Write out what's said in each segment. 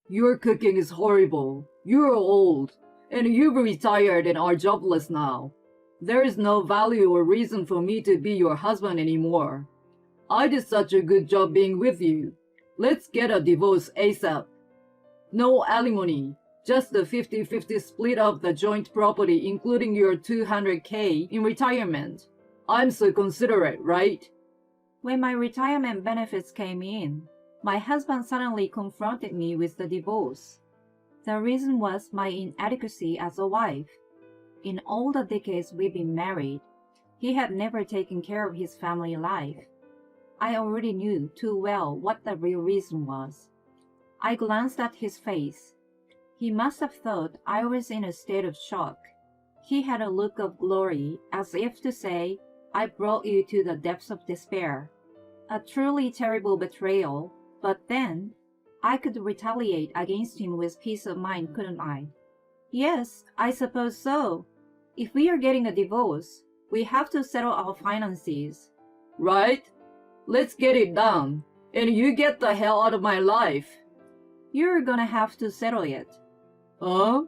Your cooking is horrible. You're old, and you've retired and are jobless now. There is no value or reason for me to be your husband anymore. I did such a good job being with you. Let's get a divorce ASAP. No alimony, just a 50-50 split of the joint property including your 200K in retirement. I'm so considerate, right? When my retirement benefits came in, my husband suddenly confronted me with the divorce. The reason was my inadequacy as a wife. In all the decades we've been married, he had never taken care of his family life. I already knew too well what the real reason was. I glanced at his face. He must have thought I was in a state of shock. He had a look of glory, as if to say, I brought you to the depths of despair. A truly terrible betrayal, but then I could retaliate against him with peace of mind, couldn't I? Yes, I suppose so. If we are getting a divorce, we have to settle our finances. Right? Let's get it done, and you get the hell out of my life. You're gonna have to settle it. Huh?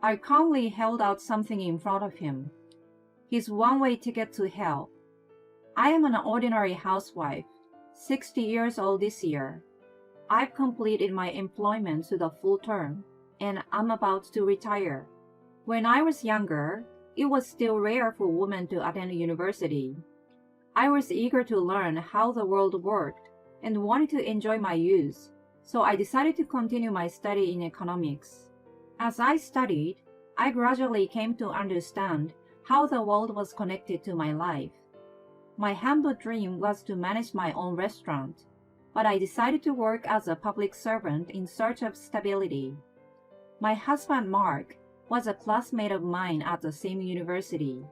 I calmly held out something in front of him. His one-way ticket to hell. I am an ordinary housewife, 60 years old this year. I've completed my employment to the full term, and I'm about to retire. When I was younger, it was still rare for women to attend university. I was eager to learn how the world worked and wanted to enjoy my youth, so I decided to continue my study in economics. As I studied, I gradually came to understand how the world was connected to my life. My humble dream was to manage my own restaurant, but I decided to work as a public servant in search of stability. My husband Mark was a classmate of mine at the same university.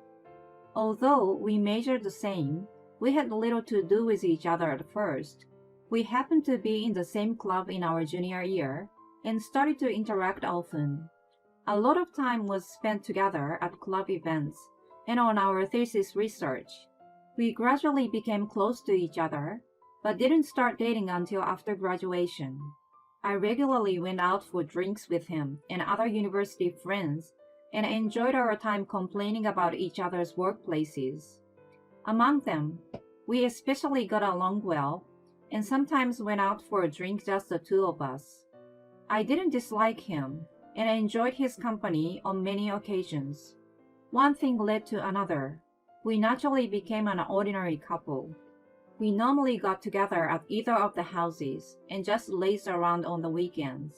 Although we majored the same, we had little to do with each other at first. We happened to be in the same club in our junior year and started to interact often. A lot of time was spent together at club events and on our thesis research. We gradually became close to each other, but didn't start dating until after graduation. I regularly went out for drinks with him and other university friends and enjoyed our time complaining about each other's workplaces. Among them, we especially got along well and sometimes went out for a drink just the two of us. I didn't dislike him and I enjoyed his company on many occasions. One thing led to another. We naturally became an ordinary couple. We normally got together at either of the houses and just lazed around on the weekends.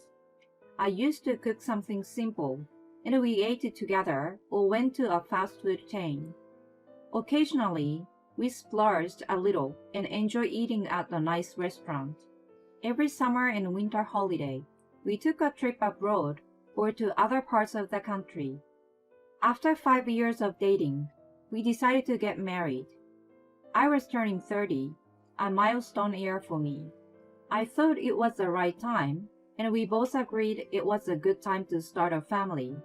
I used to cook something simple, and we ate it together or went to a fast food chain. Occasionally, we splurged a little and enjoyed eating at a nice restaurant. Every summer and winter holiday, we took a trip abroad or to other parts of the country. After 5 years of dating, we decided to get married. I was turning 30, a milestone year for me. I thought it was the right time, and we both agreed it was a good time to start a family.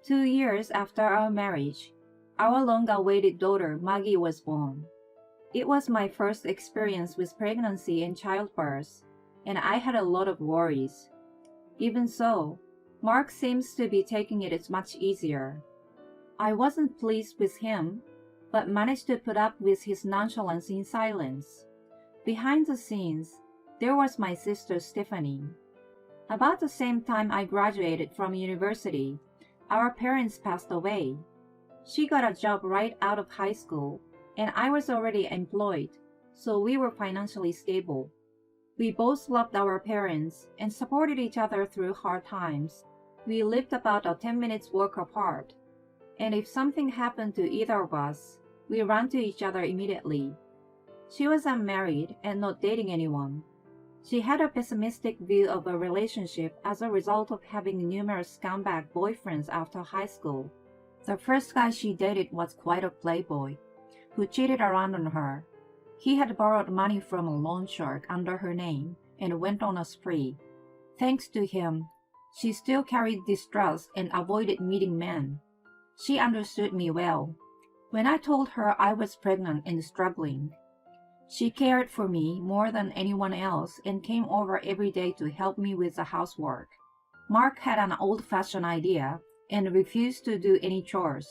2 years after our marriage, our long-awaited daughter Maggie was born. It was my first experience with pregnancy and childbirth, and I had a lot of worries. Even so, Mark seems to be taking it much easier. I wasn't pleased with him, but managed to put up with his nonchalance in silence. Behind the scenes, there was my sister Stephanie. About the same time I graduated from university, our parents passed away. She got a job right out of high school, and I was already employed, so we were financially stable. We both loved our parents and supported each other through hard times. We lived about a 10 minutes walk apart, and if something happened to either of us, we ran to each other immediately. She was unmarried and not dating anyone. She had a pessimistic view of a relationship as a result of having numerous scumbag boyfriends after high school. The first guy she dated was quite a playboy, who cheated around on her. He had borrowed money from a loan shark under her name and went on a spree. Thanks to him, she still carried distrust and avoided meeting men. She understood me well. When I told her I was pregnant and struggling, She cared for me more than anyone else and came over every day to help me with the housework. Mark had an old-fashioned idea and refused to do any chores.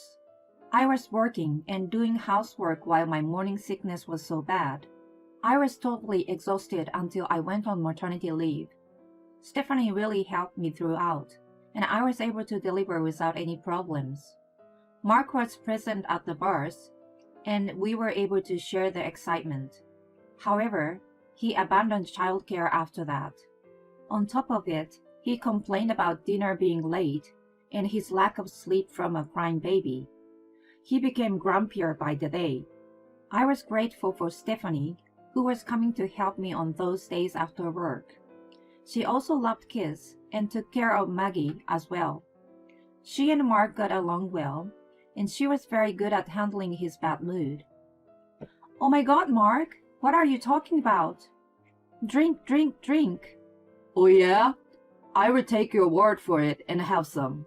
I was working and doing housework while my morning sickness was so bad. I was totally exhausted until I went on maternity leave. Stephanie really helped me throughout, and I was able to deliver without any problems. Mark was present at the birth, and we were able to share the excitement. However, he abandoned childcare after that. On top of it, he complained about dinner being late and his lack of sleep from a crying baby. He became grumpier by the day. I was grateful for Stephanie, who was coming to help me on those days after work. She also loved kids and took care of Maggie as well. She and Mark got along well, and she was very good at handling his bad mood. "Oh my God, Mark, what are you talking about? Drink, drink, drink." Oh yeah? I would take your word for it and have some.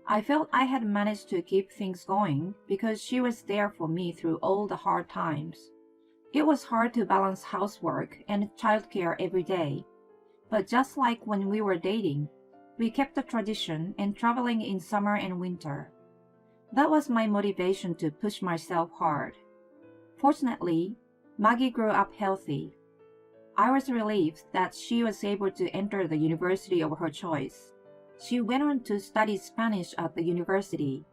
I felt I had managed to keep things going because she was there for me through all the hard times. It was hard to balance housework and childcare every day. But just like when we were dating, we kept the tradition and traveling in summer and winter. That was my motivation to push myself hard. Fortunately, Maggie grew up healthy. I was relieved that she was able to enter the university of her choice. She went on to study Spanish at the university.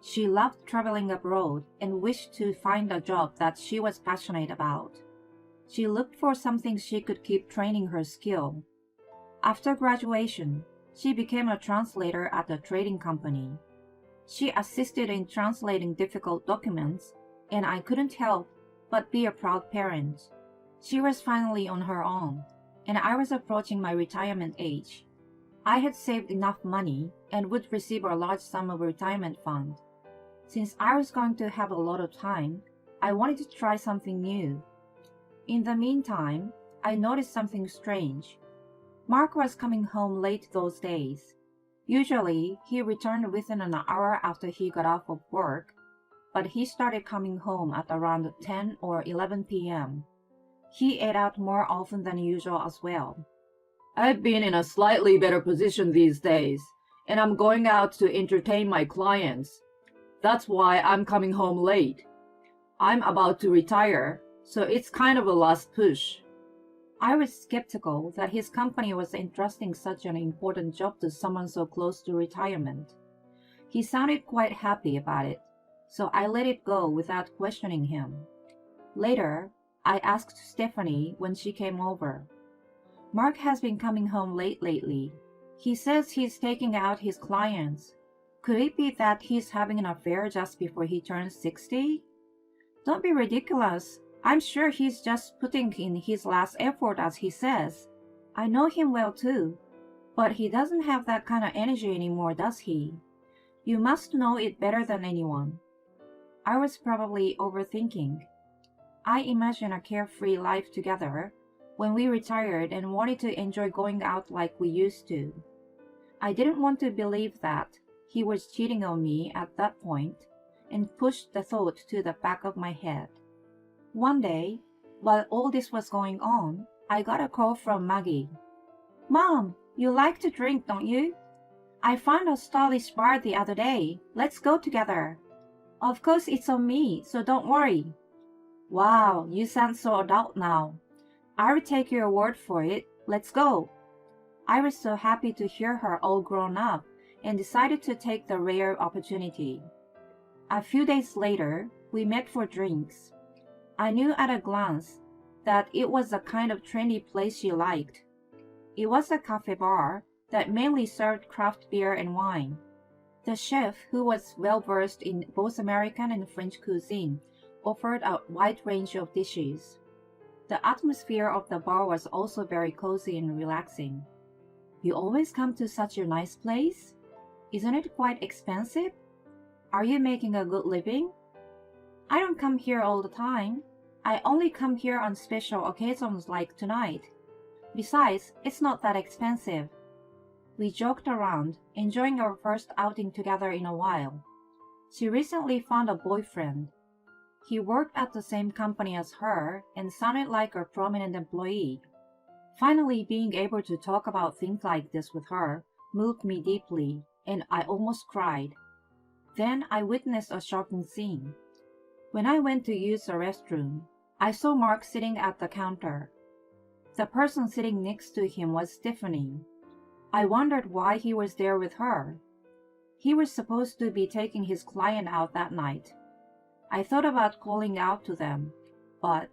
She loved traveling abroad and wished to find a job that she was passionate about. She looked for something she could keep training her skill. After graduation, she became a translator at a trading company. She assisted in translating difficult documents, and I couldn't help but be a proud parent. She was finally on her own, and I was approaching my retirement age. I had saved enough money and would receive a large sum of retirement fund. Since I was going to have a lot of time, I wanted to try something new. In the meantime, I noticed something strange. Mark was coming home late those days. Usually, he returned within an hour after he got off of work, but he started coming home at around 10 or 11 p.m. He ate out more often than usual as well. I've been in a slightly better position these days, and I'm going out to entertain my clients. That's why I'm coming home late. I'm about to retire, so it's kind of a last push. I was skeptical that his company was entrusting such an important job to someone so close to retirement. He sounded quite happy about it, so I let it go without questioning him. Later, I asked Stephanie when she came over. "Mark has been coming home late lately. He says he's taking out his clients. Could it be that he's having an affair just before he turns 60? Don't be ridiculous. I'm sure he's just putting in his last effort, as he says. I know him well too, but he doesn't have that kind of energy anymore, does he? You must know it better than anyone." I was probably overthinking. I imagined a carefree life together when we retired and wanted to enjoy going out like we used to. I didn't want to believe that he was cheating on me at that point and pushed the thought to the back of my head. One day, while all this was going on, I got a call from Maggie. "Mom, you like to drink, don't you? I found a stylish bar the other day. Let's go together." "Of course it's on me, so don't worry." "Wow, you sound so adult now. I will take your word for it. Let's go." I was so happy to hear her all grown up and decided to take the rare opportunity. A few days later, we met for drinks. I knew at a glance that it was the kind of trendy place she liked. It was a cafe bar that mainly served craft beer and wine. The chef, who was well versed in both American and French cuisine, offered a wide range of dishes. The atmosphere of the bar was also very cozy and relaxing. "You always come to such a nice place? Isn't it quite expensive? Are you making a good living?" "I don't come here all the time. I only come here on special occasions like tonight. Besides, it's not that expensive." We joked around, enjoying our first outing together in a while. She recently found a boyfriend. He worked at the same company as her and sounded like a prominent employee. Finally, being able to talk about things like this with her moved me deeply, and I almost cried. Then I witnessed a shocking scene. When I went to use the restroom, I saw Mark sitting at the counter. The person sitting next to him was Tiffany. I wondered why he was there with her. He was supposed to be taking his client out that night. I thought about calling out to them, but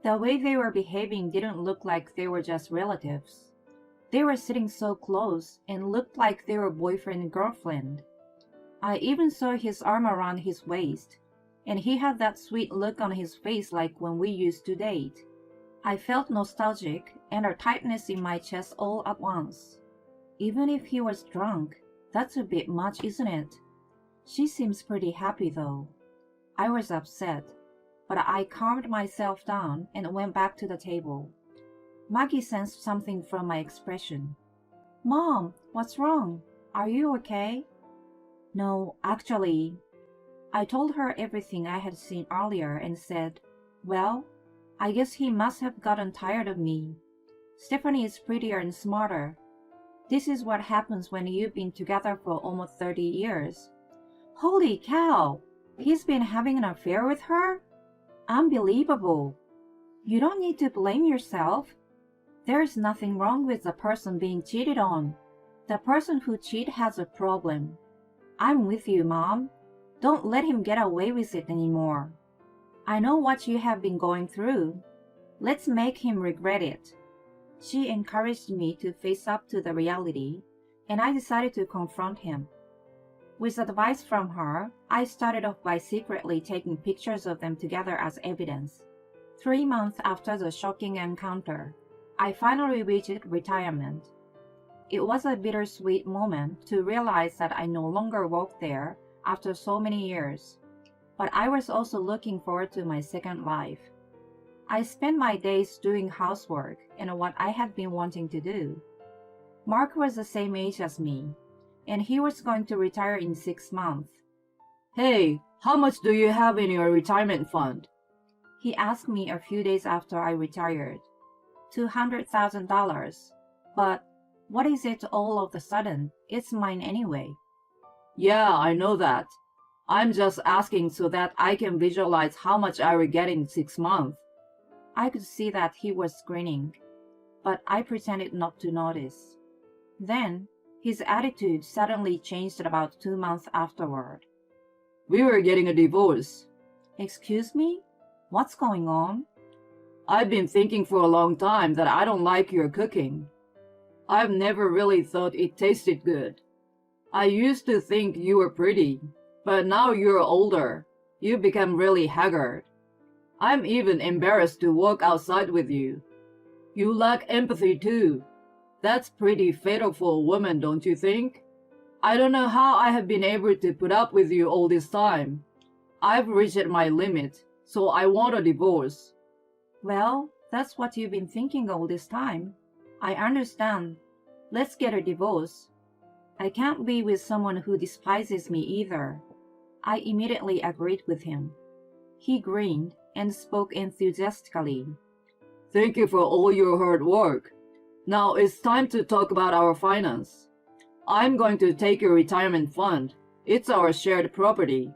the way they were behaving didn't look like they were just relatives. They were sitting so close and looked like they were boyfriend and girlfriend. I even saw his arm around his waist, and he had that sweet look on his face like when we used to date. I felt nostalgic and a tightness in my chest all at once. Even if he was drunk, that's a bit much, isn't it? She seems pretty happy though. I was upset, but I calmed myself down and went back to the table. Maggie sensed something from my expression. "Mom, what's wrong? Are you okay?" "No, actually." I told her everything I had seen earlier and said, "Well, I guess he must have gotten tired of me. Stephanie is prettier and smarter. This is what happens when you've been together for almost 30 years. Holy cow! He's been having an affair with her? Unbelievable. You don't need to blame yourself. There's nothing wrong with the person being cheated on. The person who cheats has a problem. I'm with you, Mom. Don't let him get away with it anymore. I know what you have been going through. Let's make him regret it." She encouraged me to face up to the reality, and I decided to confront him. With advice from her, I started off by secretly taking pictures of them together as evidence. 3 months after the shocking encounter, I finally reached retirement. It was a bittersweet moment to realize that I no longer worked there after so many years, but I was also looking forward to my second life. I spent my days doing housework and what I had been wanting to do. Mark was the same age as me, and he was going to retire in 6 months. Hey, how much do you have in your retirement fund? He asked me a few days after I retired. $200,000. But what is it all of a sudden? It's mine anyway. Yeah, I know that. I'm just asking so that I can visualize how much I will get in 6 months. I could see that he was grinning, but I pretended not to notice. Then, his attitude suddenly changed about 2 months afterward. We were getting a divorce. Excuse me? What's going on? I've been thinking for a long time that I don't like your cooking. I've never really thought it tasted good. I used to think you were pretty, but now you're older. You become really haggard. I'm even embarrassed to walk outside with you. You lack empathy too. That's pretty fatal for a woman, don't you think? I don't know how I have been able to put up with you all this time. I've reached my limit, so I want a divorce. Well, that's what you've been thinking all this time. I understand. Let's get a divorce. I can't be with someone who despises me either. I immediately agreed with him. He grinned and spoke enthusiastically. Thank you for all your hard work. Now it's time to talk about our finance. I'm going to take your retirement fund. It's our shared property.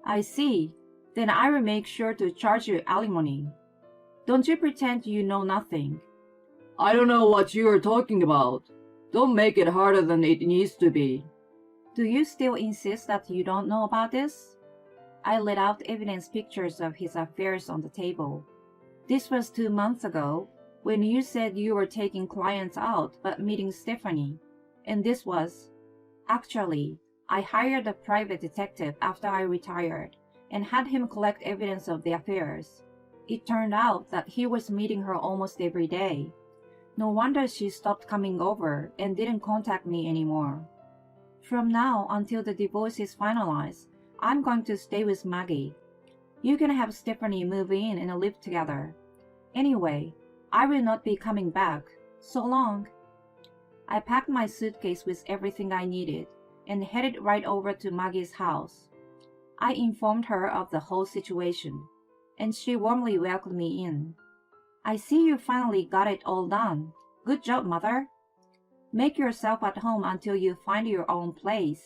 I see. Then I will make sure to charge you alimony. Don't you pretend you know nothing. I don't know what you are talking about. Don't make it harder than it needs to be. Do you still insist that you don't know about this? I laid out evidence pictures of his affairs on the table. This was 2 months ago, when you said you were taking clients out but meeting Stephanie. And this was... Actually, I hired a private detective after I retired and had him collect evidence of the affairs. It turned out that he was meeting her almost every day. No wonder she stopped coming over and didn't contact me anymore. From now until the divorce is finalized, I'm going to stay with Maggie. You can have Stephanie move in and live together. Anyway, I will not be coming back. So long. I packed my suitcase with everything I needed and headed right over to Maggie's house. I informed her of the whole situation, and she warmly welcomed me in. I see you finally got it all done. Good job, Mother. Make yourself at home until you find your own place.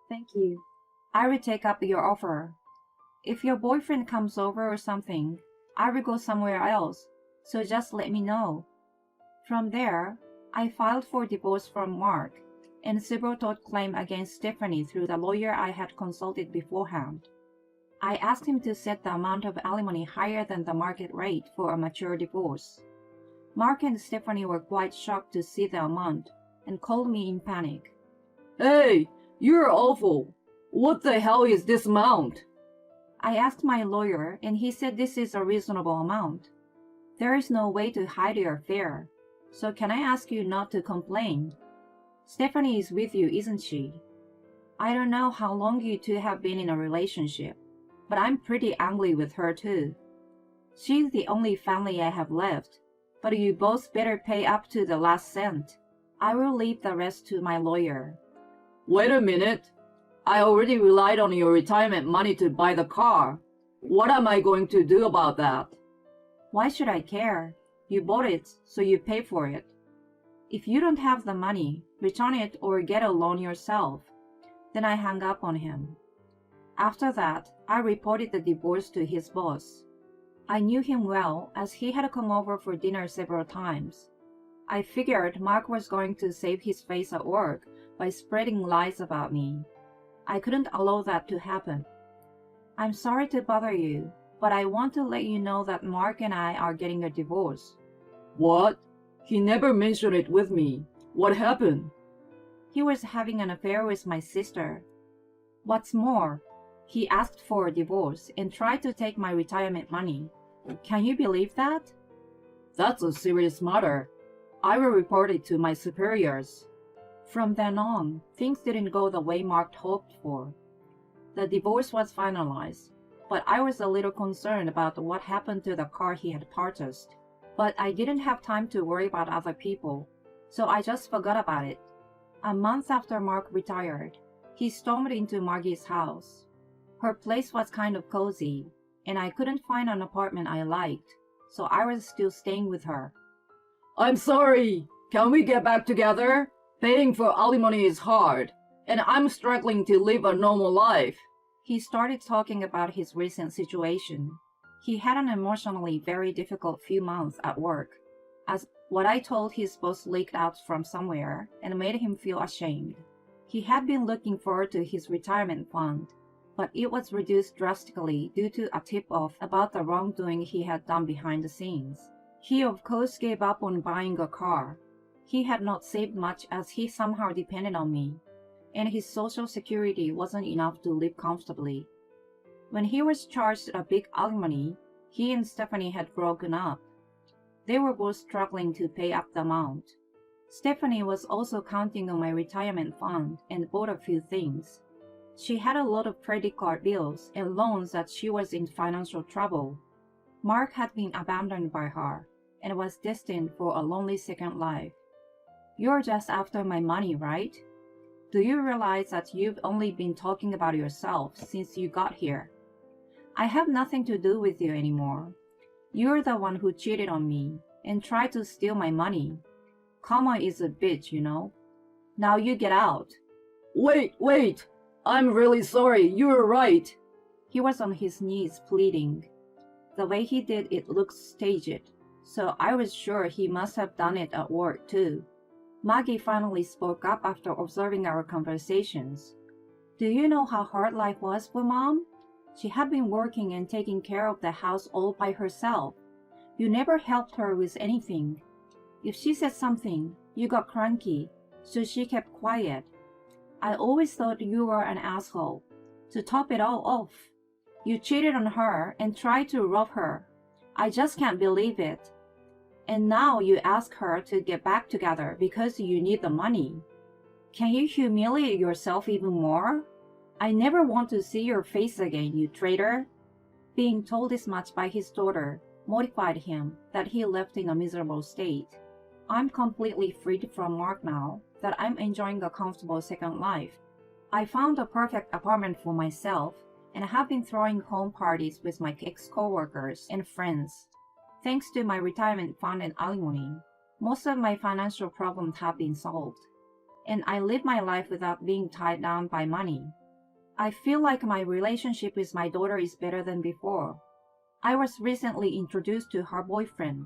Thank you. I will take up your offer. If your boyfriend comes over or something, I will go somewhere else, so just let me know. From there, I filed for divorce from Mark and civil tort claim against Stephanie through the lawyer I had consulted beforehand. I asked him to set the amount of alimony higher than the market rate for a mature divorce. Mark and Stephanie were quite shocked to see the amount and called me in panic. Hey, you're awful. What the hell is this amount? I asked my lawyer, and he said this is a reasonable amount. There is no way to hide your affair, so can I ask you not to complain? Stephanie is with you, isn't she? I don't know how long you two have been in a relationship, but I'm pretty angry with her too. She's the only family I have left, but you both better pay up to the last cent. I will leave the rest to my lawyer. Wait a minute. I already relied on your retirement money to buy the car. What am I going to do about that? Why should I care? You bought it, so you pay for it. If you don't have the money, return it or get a loan yourself. Then I hung up on him. After that, I reported the divorce to his boss. I knew him well, as he had come over for dinner several times. I figured Mark was going to save his face at work by spreading lies about me. I couldn't allow that to happen. I'm sorry to bother you, but I want to let you know that Mark and I are getting a divorce. What? He never mentioned it with me. What happened? He was having an affair with my sister. What's more, he asked for a divorce and tried to take my retirement money. Can you believe that? That's a serious matter. I will report it to my superiors. From then on, things didn't go the way Mark hoped for. The divorce was finalized, but I was a little concerned about what happened to the car he had purchased. But I didn't have time to worry about other people, so I just forgot about it. A month after Mark retired, he stormed into Margie's house. Her place was kind of cozy, and I couldn't find an apartment I liked, so I was still staying with her. I'm sorry. Can we get back together? Paying for alimony is hard, and I'm struggling to live a normal life. He started talking about his recent situation. He had an emotionally very difficult few months at work, as what I told his boss leaked out from somewhere and made him feel ashamed. He had been looking forward to his retirement fund, but it was reduced drastically due to a tip-off about the wrongdoing he had done behind the scenes. He of course gave up on buying a car. He had not saved much as he somehow depended on me, and his social security wasn't enough to live comfortably. When he was charged a big alimony, he and Stephanie had broken up. They were both struggling to pay up the amount. Stephanie was also counting on my retirement fund and bought a few things. She had a lot of credit card bills and loans that she was in financial trouble. Mark had been abandoned by her and was destined for a lonely second life. You're just after my money, right? Do you realize that you've only been talking about yourself since you got here? I have nothing to do with you anymore. You're the one who cheated on me and tried to steal my money. Karma is a bitch, you know. Now you get out. Wait. I'm really sorry. You're right. He was on his knees pleading. The way he did it looked staged, so I was sure he must have done it at work too. Maggie finally spoke up after observing our conversations. Do you know how hard life was for Mom? She had been working and taking care of the house all by herself. You never helped her with anything. If she said something, you got cranky, so she kept quiet. I always thought you were an asshole. To top it all off, you cheated on her and tried to rob her. I just can't believe it. And now you ask her to get back together because you need the money. Can you humiliate yourself even more? I never want to see your face again, you traitor. Being told this much by his daughter mortified him that he left in a miserable state. I'm completely freed from Mark now that I'm enjoying a comfortable second life. I found a perfect apartment for myself and have been throwing home parties with my ex-coworkers and friends. Thanks to my retirement fund and alimony, most of my financial problems have been solved, and I live my life without being tied down by money. I feel like my relationship with my daughter is better than before. I was recently introduced to her boyfriend.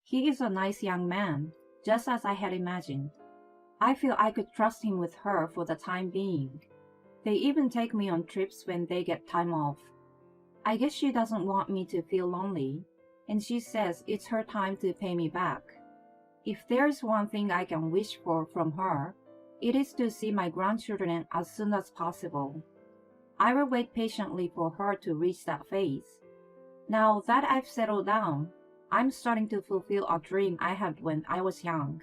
He is a nice young man, just as I had imagined. I feel I could trust him with her for the time being. They even take me on trips when they get time off. I guess she doesn't want me to feel lonely, and she says it's her time to pay me back. If there's one thing I can wish for from her, it is to see my grandchildren as soon as possible. I will wait patiently for her to reach that phase. Now that I've settled down, I'm starting to fulfill a dream I had when I was young,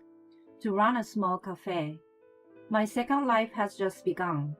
to run a small cafe. My second life has just begun.